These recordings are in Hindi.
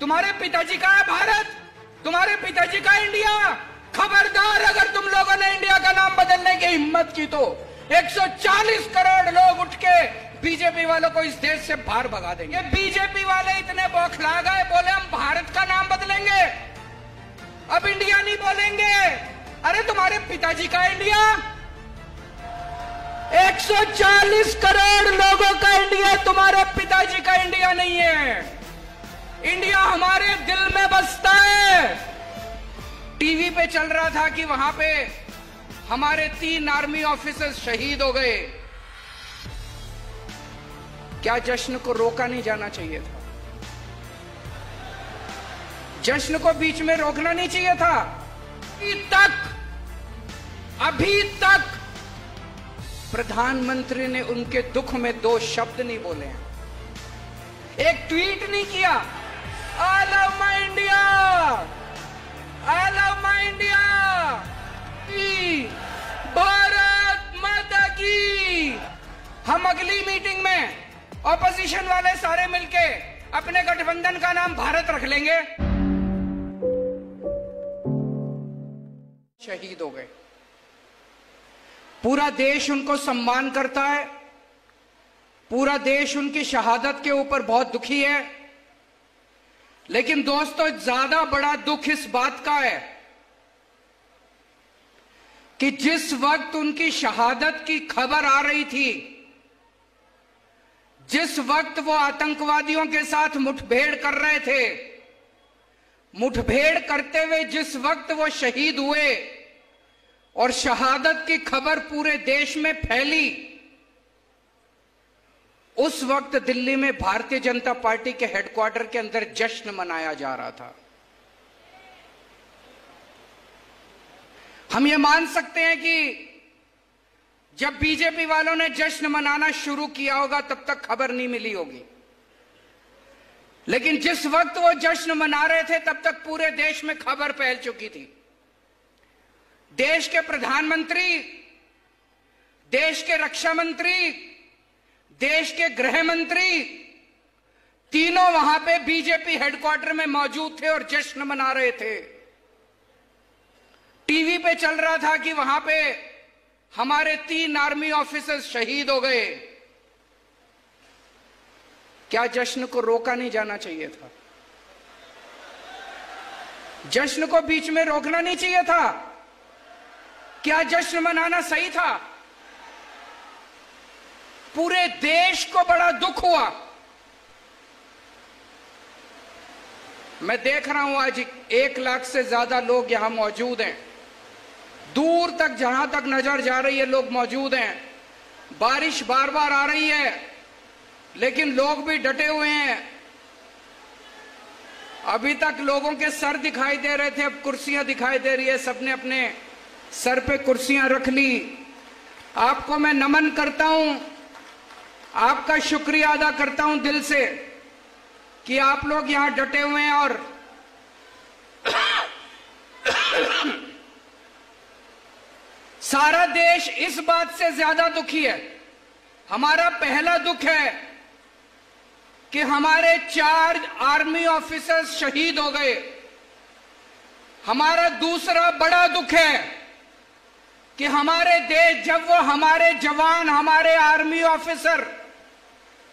तुम्हारे पिताजी का है भारत, तुम्हारे पिताजी का इंडिया। खबरदार अगर तुम लोगों ने इंडिया का नाम बदलने की हिम्मत की तो 140 करोड़ लोग उठ के बीजेपी वालों को इस देश से बाहर भगा देंगे। बीजेपी वाले इतने बौखला गए, बोले हम भारत का नाम बदलेंगे, अब इंडिया नहीं बोलेंगे। अरे तुम्हारे पिताजी का इंडिया, 140 करोड़ लोगों का इंडिया, तुम्हारे पिताजी का इंडिया नहीं है। इंडिया हमारे दिल में बसता है। टीवी पे चल रहा था कि वहां पे हमारे 3 आर्मी ऑफिसर्स शहीद हो गए। क्या जश्न को रोका नहीं जाना चाहिए था? जश्न को बीच में रोकना नहीं चाहिए था? अभी तक प्रधानमंत्री ने उनके दुख में 2 शब्द नहीं बोले हैं, एक ट्वीट नहीं किया, I love my India, I love my India, Bharat माता की। हम अगली मीटिंग में ऑपोजिशन वाले सारे मिलके अपने गठबंधन का नाम भारत रख लेंगे। शहीद हो गए, पूरा देश उनको सम्मान करता है, पूरा देश उनकी शहादत के ऊपर बहुत दुखी है। लेकिन दोस्तों, ज्यादा बड़ा दुख इस बात का है कि जिस वक्त उनकी शहादत की खबर आ रही थी, जिस वक्त वो आतंकवादियों के साथ मुठभेड़ कर रहे थे, मुठभेड़ करते हुए जिस वक्त वो शहीद हुए और शहादत की खबर पूरे देश में फैली, उस वक्त दिल्ली में भारतीय जनता पार्टी के हेडक्वार्टर के अंदर जश्न मनाया जा रहा था। हम ये मान सकते हैं कि जब बीजेपी वालों ने जश्न मनाना शुरू किया होगा तब तक खबर नहीं मिली होगी, लेकिन जिस वक्त वो जश्न मना रहे थे तब तक पूरे देश में खबर फैल चुकी थी। देश के प्रधानमंत्री, देश के रक्षा मंत्री, देश के गृह मंत्री, तीनों वहां पे बीजेपी हेडक्वार्टर में मौजूद थे और जश्न मना रहे थे। टीवी पे चल रहा था कि वहां पे हमारे 3 आर्मी ऑफिसर्स शहीद हो गए। क्या जश्न को रोका नहीं जाना चाहिए था? जश्न को बीच में रोकना नहीं चाहिए था? क्या जश्न मनाना सही था? पूरे देश को बड़ा दुख हुआ। मैं देख रहा हूं आज 1 लाख से ज्यादा लोग यहां मौजूद हैं, दूर तक जहां तक नजर जा रही है लोग मौजूद हैं। बारिश बार बार आ रही है लेकिन लोग भी डटे हुए हैं। अभी तक लोगों के सर दिखाई दे रहे थे, अब कुर्सियां दिखाई दे रही है। सबने अपने सर पे कुर्सियां रख ली। आपको मैं नमन करता हूं, आपका शुक्रिया अदा करता हूं दिल से कि आप लोग यहां डटे हुए हैं। और सारा देश इस बात से ज्यादा दुखी है। हमारा पहला दुख है कि हमारे 4 आर्मी ऑफिसर्स शहीद हो गए। हमारा दूसरा बड़ा दुख है कि हमारे देश, जब वो हमारे जवान, हमारे आर्मी ऑफिसर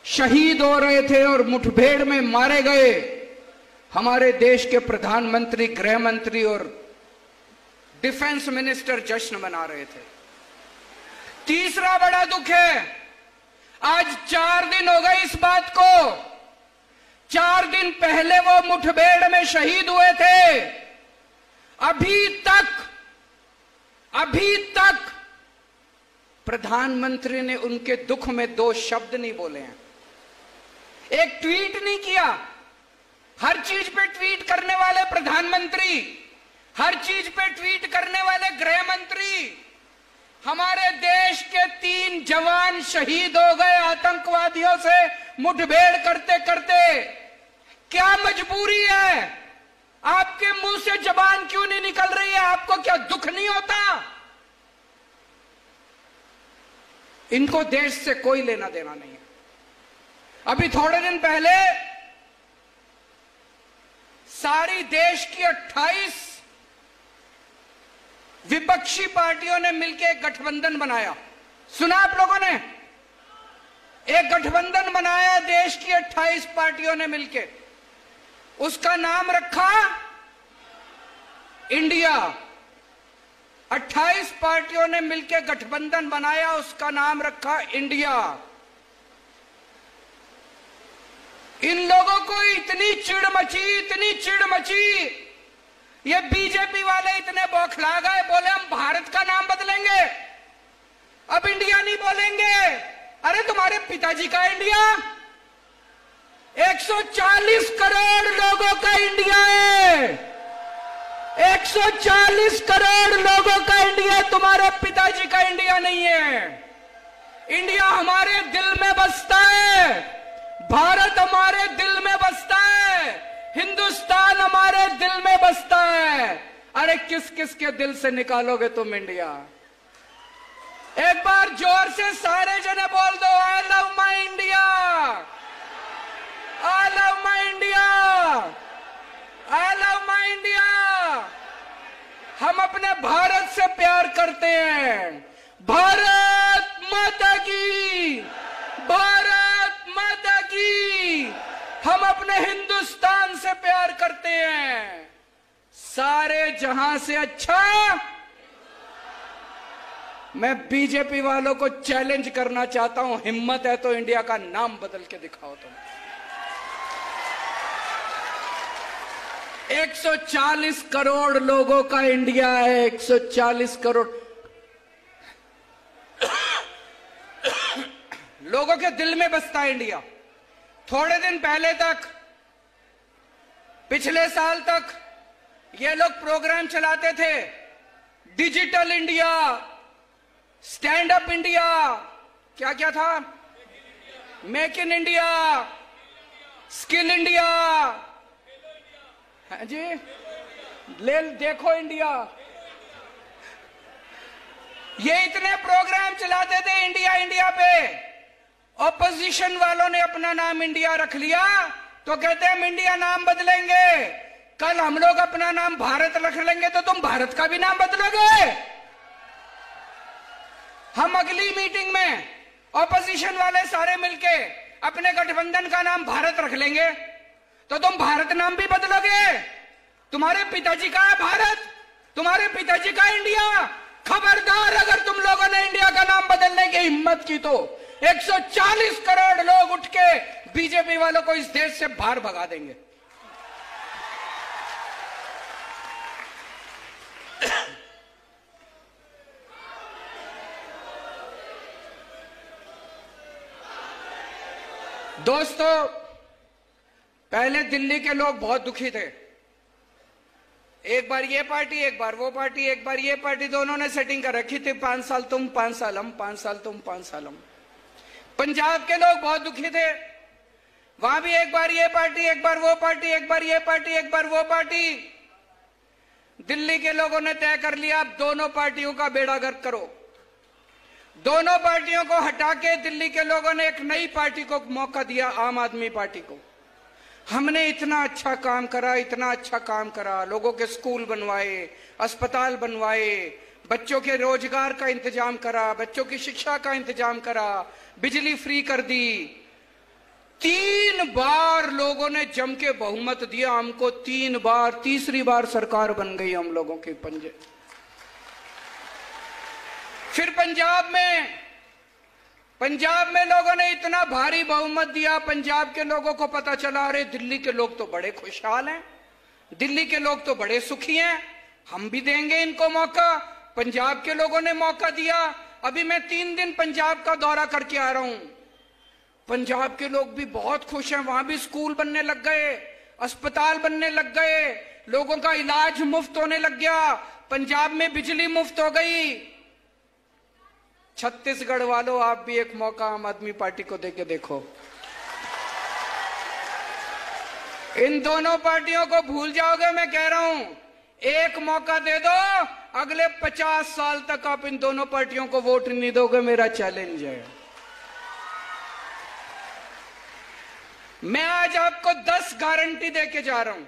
शहीद हो रहे थे और मुठभेड़ में मारे गए, हमारे देश के प्रधानमंत्री, गृह मंत्री और डिफेंस मिनिस्टर जश्न मना रहे थे। तीसरा बड़ा दुख है, आज 4 दिन हो गए इस बात को, 4 दिन पहले वो मुठभेड़ में शहीद हुए थे। अभी तक प्रधानमंत्री ने उनके दुख में 2 शब्द नहीं बोले हैं, एक ट्वीट नहीं किया। हर चीज पे ट्वीट करने वाले प्रधानमंत्री, हर चीज पे ट्वीट करने वाले गृह मंत्री, हमारे देश के 3 जवान शहीद हो गए आतंकवादियों से मुठभेड़ करते करते। क्या मजबूरी है? आपके मुंह से जबान क्यों नहीं निकल रही है? आपको क्या दुख नहीं होता? इनको देश से कोई लेना देना नहीं है। अभी थोड़े दिन पहले सारी देश की 28 विपक्षी पार्टियों ने मिलकर एक गठबंधन बनाया। सुना आप लोगों ने? एक गठबंधन बनाया देश की 28 पार्टियों ने मिलकर, उसका नाम रखा इंडिया। 28 पार्टियों ने मिलकर गठबंधन बनाया, उसका नाम रखा इंडिया। इन लोगों को इतनी चिढ़ मची, ये बीजेपी वाले इतने बौखला गए, बोले हम भारत का नाम बदलेंगे, अब इंडिया नहीं बोलेंगे। अरे तुम्हारे पिताजी का इंडिया, 140 करोड़ लोगों का इंडिया है, 140 करोड़ लोगों का इंडिया, तुम्हारे पिताजी का इंडिया नहीं है। इंडिया हमारे दिल में बसता है, भारत हमारे दिल में बसता है, हिंदुस्तान हमारे दिल में बसता है। अरे किस किस के दिल से निकालोगे तुम इंडिया? एक बार जोर से सारे जने बोल दो, I love my India, I love my India, I love my India. हम अपने भारत से प्यार करते हैं। भारत माता की, भारत माता की। हम अपने हिंदुस्तान से प्यार करते हैं। सारे जहां से अच्छा। मैं बीजेपी वालों को चैलेंज करना चाहता हूं, हिम्मत है तो इंडिया का नाम बदल के दिखाओ तुम। 140 करोड़ लोगों का इंडिया है, 140 करोड़ लोगों के दिल में बसता है इंडिया। थोड़े दिन पहले तक, पिछले साल तक ये लोग प्रोग्राम चलाते थे, digital India, stand up India, क्या क्या था, make in India, skill India, हाँ जी, ले देखो इंडिया। ये इतने प्रोग्राम चलाते थे इंडिया इंडिया पे। ऑपोजिशन वालों ने अपना नाम इंडिया रख लिया तो कहते हैं हम इंडिया नाम बदलेंगे। कल हम लोग अपना नाम भारत रख लेंगे तो तुम भारत का भी नाम बदलोगे। हम अगली मीटिंग में ऑपोजिशन वाले सारे मिलके अपने गठबंधन का नाम भारत रख लेंगे तो तुम भारत नाम भी बदलोगे। तुम्हारे पिताजी का है भारत, तुम्हारे पिताजी का इंडिया। खबरदार अगर तुम लोगों ने इंडिया का नाम बदलने की हिम्मत की तो 140 करोड़ लोग उठ के बीजेपी वालों को इस देश से बाहर भगा देंगे। दोस्तों, पहले दिल्ली के लोग बहुत दुखी थे। एक बार ये पार्टी, एक बार वो पार्टी, एक बार ये पार्टी, दोनों ने सेटिंग कर रखी थी, 5 साल तुम, 5 साल हम, 5 साल तुम, 5 साल हम। पंजाब के लोग बहुत दुखी थे, वहां भी एक बार ये पार्टी, एक बार वो पार्टी, एक बार ये पार्टी, एक बार वो पार्टी। दिल्ली के लोगों ने तय कर लिया अब दोनों पार्टियों का बेड़ा गर्क करो। दोनों पार्टियों को हटा के दिल्ली के लोगों ने एक नई पार्टी को मौका दिया, आम आदमी पार्टी को। हमने इतना अच्छा काम करा, इतना अच्छा काम करा, लोगों के स्कूल बनवाए, अस्पताल बनवाए, बच्चों के रोजगार का इंतजाम करा, बच्चों की शिक्षा का इंतजाम करा, बिजली फ्री कर दी। 3 बार लोगों ने जम के बहुमत दिया हमको, 3 बार, तीसरी बार सरकार बन गई हम लोगों के पंजे। फिर पंजाब में लोगों ने इतना भारी बहुमत दिया, पंजाब के लोगों को पता चला अरे दिल्ली के लोग तो बड़े खुशहाल हैं, दिल्ली के लोग तो बड़े सुखी हैं, हम भी देंगे इनको मौका। पंजाब के लोगों ने मौका दिया। अभी मैं 3 दिन पंजाब का दौरा करके आ रहा हूं। पंजाब के लोग भी बहुत खुश हैं, वहां भी स्कूल बनने लग गए, अस्पताल बनने लग गए, लोगों का इलाज मुफ्त होने लग गया, पंजाब में बिजली मुफ्त हो गई। छत्तीसगढ़ वालों, आप भी एक मौका आम आदमी पार्टी को देके देखो। इन दोनों पार्टियों को भूल जाओगे, मैं कह रहा हूं। एक मौका दे दो, अगले 50 साल तक आप इन दोनों पार्टियों को वोट नहीं दोगे, मेरा चैलेंज है। मैं आज आपको 10 गारंटी देके जा रहा हूं।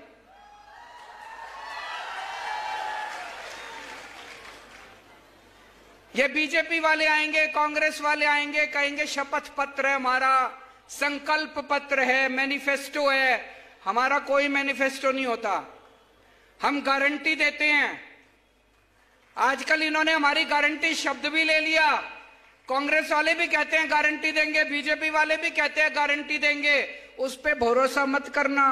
ये बीजेपी वाले आएंगे, कांग्रेस वाले आएंगे, कहेंगे शपथ पत्र है हमारा, संकल्प पत्र है, मैनिफेस्टो है। हमारा कोई मैनिफेस्टो नहीं होता, हम गारंटी देते हैं। आजकल इन्होंने हमारी गारंटी शब्द भी ले लिया। कांग्रेस वाले भी कहते हैं गारंटी देंगे, बीजेपी वाले भी कहते हैं गारंटी देंगे। उस पे भरोसा मत करना।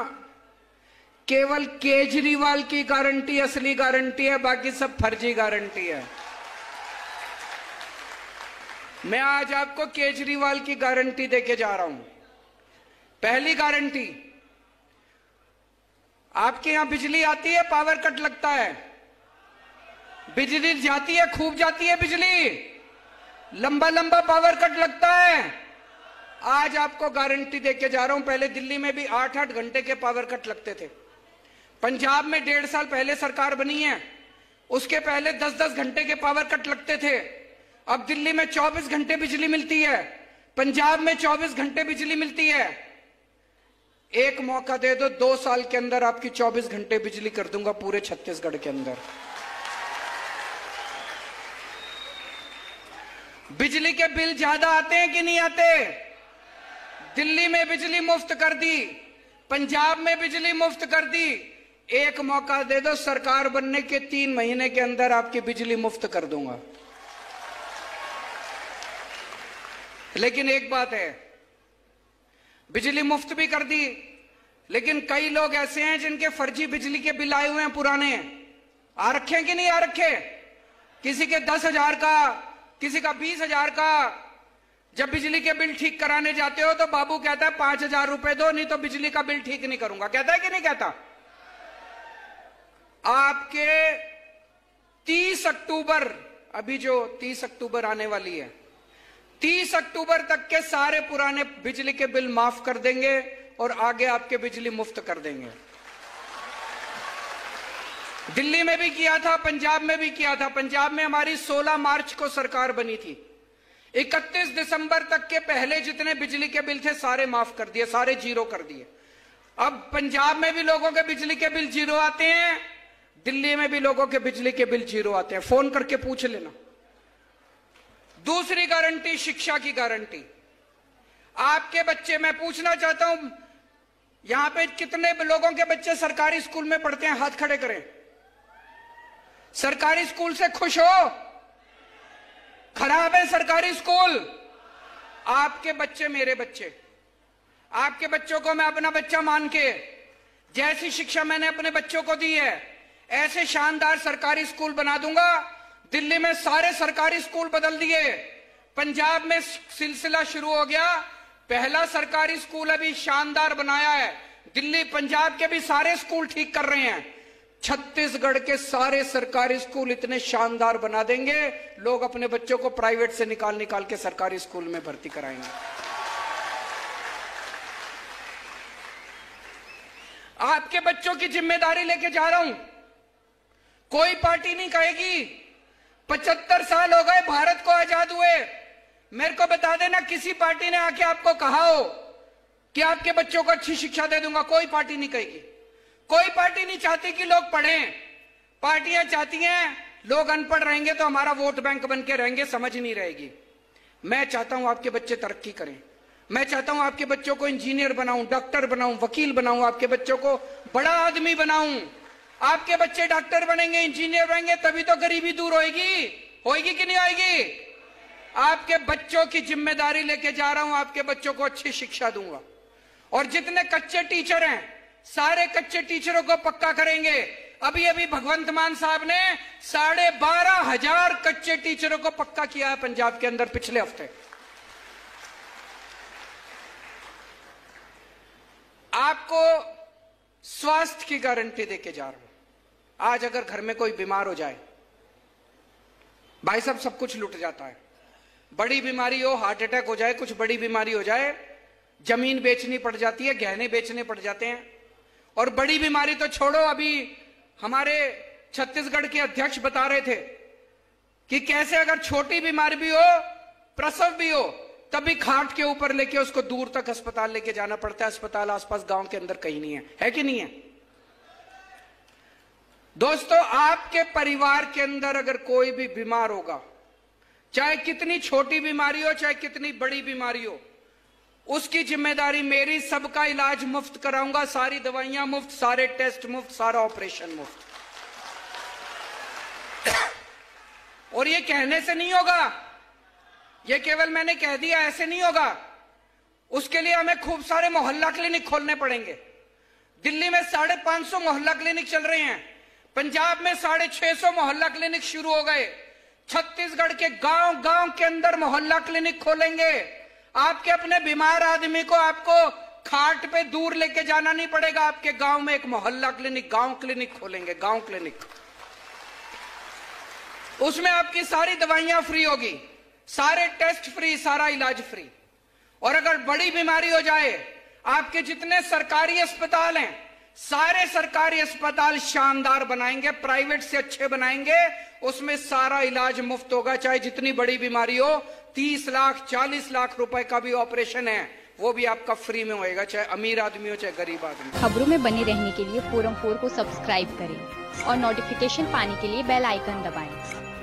केवल केजरीवाल की गारंटी असली गारंटी है, बाकी सब फर्जी गारंटी है। मैं आज आपको केजरीवाल की गारंटी देके जा रहा हूं। पहली गारंटी, आपके यहां बिजली आती है, पावर कट लगता है, बिजली जाती है, खूब जाती है बिजली, लंबा लंबा पावर कट लगता है। आज आपको गारंटी देके जा रहा हूं। पहले दिल्ली में भी 8-8 घंटे के पावर कट लगते थे। पंजाब में 1.5 साल पहले सरकार बनी है, उसके पहले 10-10 घंटे के पावर कट लगते थे। अब दिल्ली में 24 घंटे बिजली मिलती है, पंजाब में 24 घंटे बिजली मिलती है। एक मौका दे दो, 2 साल के अंदर आपकी 24 घंटे बिजली कर दूंगा पूरे छत्तीसगढ़ के अंदर। बिजली के बिल ज्यादा आते हैं कि नहीं आते? दिल्ली में बिजली मुफ्त कर दी, पंजाब में बिजली मुफ्त कर दी। एक मौका दे दो, सरकार बनने के 3 महीने के अंदर आपकी बिजली मुफ्त कर दूंगा। लेकिन एक बात है, बिजली मुफ्त भी कर दी, लेकिन कई लोग ऐसे हैं जिनके फर्जी बिजली के बिल आए हुए हैं, पुराने आ रखे हैं कि नहीं आ रखे? किसी के 10,000 का, किसी का 20,000 का। जब बिजली के बिल ठीक कराने जाते हो तो बाबू कहता है 5,000 रुपए दो, नहीं तो बिजली का बिल ठीक नहीं करूंगा। कहता है कि नहीं कहता? आपके 30 अक्टूबर, अभी जो 30 अक्टूबर आने वाली है, 30 अक्टूबर तक के सारे पुराने बिजली के बिल माफ कर देंगे और आगे आपके बिजली मुफ्त कर देंगे। दिल्ली में भी किया था, पंजाब में भी किया था। पंजाब में हमारी 16 मार्च को सरकार बनी थी। 31 दिसंबर तक के पहले जितने बिजली के बिल थे सारे माफ कर दिए, सारे जीरो कर दिए। अब पंजाब में भी लोगों के बिजली के बिल जीरो आते हैं, दिल्ली में भी लोगों के बिजली के बिल जीरो आते हैं। फोन करके पूछ लेना। दूसरी गारंटी, शिक्षा की गारंटी। आपके बच्चे, मैं पूछना चाहता हूं, यहां पे कितने लोगों के बच्चे सरकारी स्कूल में पढ़ते हैं? हाथ खड़े करें। सरकारी स्कूल से खुश हो? खराब है सरकारी स्कूल? आपके बच्चे मेरे बच्चे, आपके बच्चों को मैं अपना बच्चा मान के, जैसी शिक्षा मैंने अपने बच्चों को दी है, ऐसे शानदार सरकारी स्कूल बना दूंगा। दिल्ली में सारे सरकारी स्कूल बदल दिए, पंजाब में सिलसिला शुरू हो गया। पहला सरकारी स्कूल अभी शानदार बनाया है, दिल्ली पंजाब के भी सारे स्कूल ठीक कर रहे हैं। छत्तीसगढ़ के सारे सरकारी स्कूल इतने शानदार बना देंगे, लोग अपने बच्चों को प्राइवेट से निकाल निकाल के सरकारी स्कूल में भर्ती कराएंगे। आपके बच्चों की जिम्मेदारी लेके जा रहा हूं। कोई पार्टी नहीं कहेगी 75 साल हो गए भारत को आजाद हुए, मेरे को बता देना किसी पार्टी ने आके आपको कहा हो कि आपके बच्चों को अच्छी शिक्षा दे दूंगा। कोई पार्टी नहीं कहेगी। कोई पार्टी नहीं चाहती कि लोग पढ़ें। पार्टियां चाहती हैं लोग अनपढ़ रहेंगे तो हमारा वोट बैंक बन के रहेंगे, समझ नहीं रहेगी। मैं चाहता हूं आपके बच्चे तरक्की करें। मैं चाहता हूं आपके बच्चों को इंजीनियर बनाऊं, डॉक्टर बनाऊं, वकील बनाऊं, आपके बच्चों को बड़ा आदमी बनाऊं। आपके बच्चे डॉक्टर बनेंगे, इंजीनियर बनेंगे, तभी तो गरीबी दूर होगी। होगी कि नहीं होगी? आपके बच्चों की जिम्मेदारी लेके जा रहा हूं, आपके बच्चों को अच्छी शिक्षा दूंगा। और जितने कच्चे टीचर हैं सारे कच्चे टीचरों को पक्का करेंगे। अभी अभी भगवंत मान साहब ने 12,500 कच्चे टीचरों को पक्का किया है पंजाब के अंदर पिछले हफ्ते। आपको स्वास्थ्य की गारंटी देके जा रहा हूं। आज अगर घर में कोई बीमार हो जाए, भाई साहब सब कुछ लुट जाता है। बड़ी बीमारी हो, हार्ट अटैक हो जाए, कुछ बड़ी बीमारी हो जाए, जमीन बेचनी पड़ जाती है, गहने बेचने पड़ जाते हैं। और बड़ी बीमारी तो छोड़ो, अभी हमारे छत्तीसगढ़ के अध्यक्ष बता रहे थे कि कैसे अगर छोटी बीमारी भी हो, प्रसव भी हो, तभी खाट के ऊपर लेके उसको दूर तक अस्पताल लेके जाना पड़ता है। अस्पताल आसपास गांव के अंदर कहीं नहीं है कि नहीं है? दोस्तों, आपके परिवार के अंदर अगर कोई भी बीमार होगा, चाहे कितनी छोटी बीमारी हो, चाहे कितनी बड़ी बीमारी हो, उसकी जिम्मेदारी मेरी। सबका इलाज मुफ्त कराऊंगा, सारी दवाइयां मुफ्त, सारे टेस्ट मुफ्त, सारा ऑपरेशन मुफ्त। और ये कहने से नहीं होगा, ये केवल मैंने कह दिया, ऐसे नहीं होगा। उसके लिए हमें खूब सारे मोहल्ला क्लिनिक खोलने पड़ेंगे। दिल्ली में 550 मोहल्ला क्लिनिक चल रहे हैं, पंजाब में 650 मोहल्ला क्लिनिक शुरू हो गए, छत्तीसगढ़ के गांव गांव के अंदर मोहल्ला क्लिनिक खोलेंगे। आपके अपने बीमार आदमी को आपको खाट पे दूर लेके जाना नहीं पड़ेगा, आपके गांव में एक मोहल्ला क्लिनिक, गांव क्लिनिक खोलेंगे, गांव क्लिनिक। उसमें आपकी सारी दवाइयां फ्री होगी, सारे टेस्ट फ्री, सारा इलाज फ्री। और अगर बड़ी बीमारी हो जाए, आपके जितने सरकारी अस्पताल हैं, सारे सरकारी अस्पताल शानदार बनाएंगे, प्राइवेट से अच्छे बनाएंगे, उसमें सारा इलाज मुफ्त होगा। चाहे जितनी बड़ी बीमारी हो, 30 लाख 40 लाख रुपए का भी ऑपरेशन है, वो भी आपका फ्री में होएगा, चाहे अमीर आदमी हो चाहे गरीब आदमी। खबरों में बने रहने के लिए फोरम 4 को सब्सक्राइब करें और नोटिफिकेशन पाने के लिए बेल आइकन दबाएं।